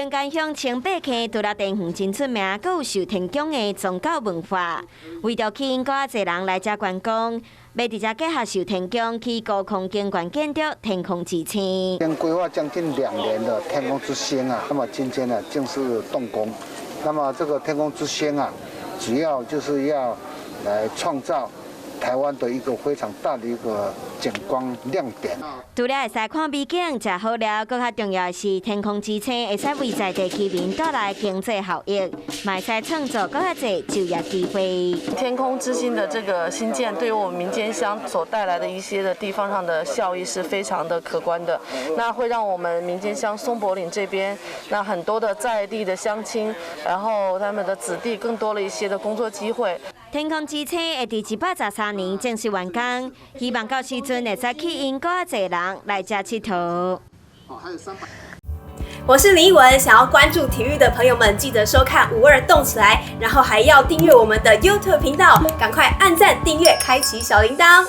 云干乡清北溪除了电园真出名，还有寿天宫的宗教文化。为着吸引更侪人来遮观光，要伫遮结合寿天宫去高空景观建筑天空之星。已经规划将近2年的天空之星啊，那么今天呢正式动工。那么这个天空之星啊，主要就是要来创造台湾的一个非常大的一个景观亮点。除了会使看美景、食好料，更较重要的是天空之星会使为在地居民带来经济效益，嘛会使创造更较侪就业机会。天空之星的这个新建，对于我们民间乡所带来的一些的地方上的效益是非常的可观的。那会让我们民间乡松柏岭这边，那很多的在地的乡亲，然后他们的子弟更多了一些的工作机会。天空之星会伫113年正式完工，希望到时阵会使吸引更侪人来遮佚佗。我是林依文，想要关注体育的朋友们，记得收看52动起来，然后还要订阅我们的 YouTube 频道，赶快按赞、订阅、开启小铃铛。